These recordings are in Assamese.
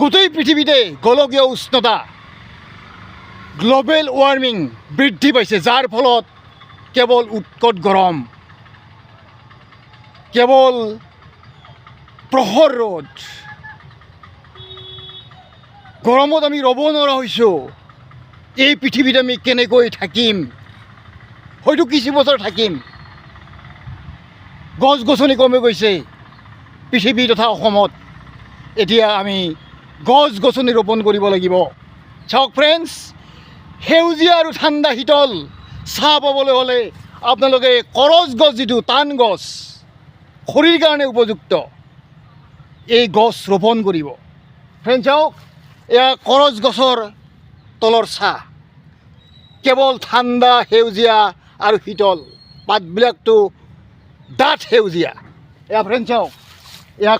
গোটেই পৃথিৱীতে গোলকীয় উষ্ণতা গ্লোবেল ৱাৰ্মিং বৃদ্ধি পাইছে, যাৰ ফলত কেৱল উৎকট গৰম, কেৱল প্ৰখৰ ৰ'দ, গৰমত আমি ৰ'ব নোৱাৰা হৈছোঁ। এই পৃথিৱীত আমি কেনেকৈ থাকিম? হয়তো কিছু বছৰ থাকিম। গছ গছনি কমি গৈছে পৃথিৱী তথা অসমত। এতিয়া আমি গছ গছনি ৰোপণ কৰিব লাগিব। চাওক ফ্ৰেণ্ডছ, সেউজীয়া আৰু ঠাণ্ডা শীতল চাহ পাবলৈ হ'লে আপোনালোকে কৰজ গছ, যিটো টান গছ, খৰিৰ কাৰণে উপযুক্ত, এই গছ ৰোপণ কৰিব। ফ্ৰেণ্ডছ চাওক, এয়া কৰজ গছৰ তলৰ চাহ, কেৱল ঠাণ্ডা, সেউজীয়া আৰু শীতল, পাতবিলাকতো ডাঠ সেউজীয়া। এয়া ফ্ৰেণ্ডছ চাওক, এয়া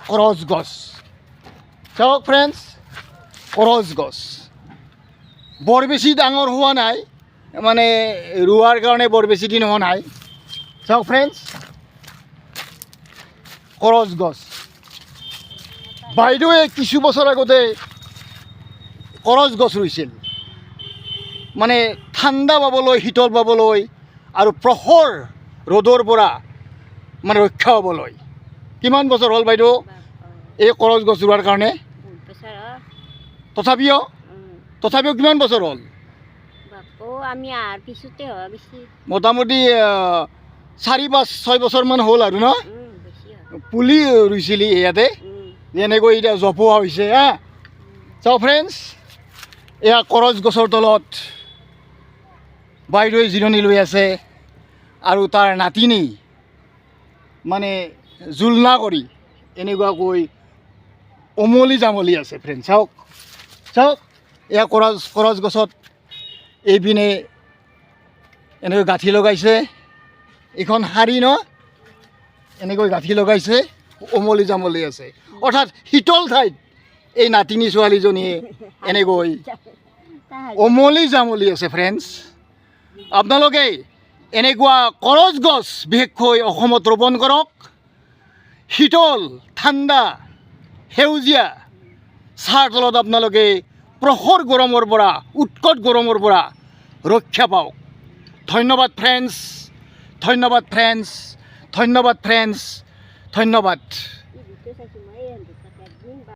কৰজ গছ। চাওক ফ্ৰেণ্ডছ, কৰজ গছ বৰ বেছি ডাঙৰ হোৱা নাই, মানে ৰোৱাৰ কাৰণে বৰ বেছি দিন হোৱা নাই। চাওক ফ্ৰেণ্ডছ, কৰজ গছ। বাইদেৱে কিছু বছৰ আগতে কৰজ গছ ৰুইছিল, মানে ঠাণ্ডা পাবলৈ, শীতল পাবলৈ আৰু প্ৰখৰ ৰ'দৰ পৰা মানে ৰক্ষা পাবলৈ। কিমান বছৰ হ'ল বাইদেউ এই কৰজ গছ ৰোৱাৰ কাৰণে? তথাপিও কিমান বছৰ হ'ল? মোটামুটি 4-5-6 বছৰমান হ'ল আৰু ন? পুলি ৰুইছিলি ইয়াতে, যেনেকৈ এতিয়া জপোৱা হৈছে। চাওক ফ্ৰেণ্ডছ, এয়া কৰজ গছৰ তলত বাইদেৱে জিৰণি লৈ আছে আৰু তাৰ নাতিনী মানে জোলনা কৰি এনেকুৱাকৈ অমলি জামলি আছে। ফ্ৰেণ্ডছ চাওক, চাওক এয়া কৰজ গছত এইপিনে এনেকৈ গাঁঠি লগাইছে, এইখন শাৰী ন, এনেকৈ গাঁঠি লগাইছে, অমলি জামলি আছে। অৰ্থাৎ শীতল ঠাইত এই নাতিনী ছোৱালীজনীয়ে এনেকৈ অমলি জামলি আছে। ফ্ৰেণ্ডছ, আপোনালোকে এনেকুৱা কৰজ গছ বিশেষকৈ অসমত ৰোপণ কৰক। শীতল, ঠাণ্ডা, সেউজীয়া চাহৰ তলত আপোনালোকে প্ৰখৰ গৰমৰ পৰা, উৎকট গৰমৰ পৰা ৰক্ষা পাওক। ধন্যবাদ ফ্ৰেণ্ডছ, ধন্যবাদ ফ্ৰেণ্ডছ, ধন্যবাদ ফ্ৰেণ্ডছ, ধন্যবাদ।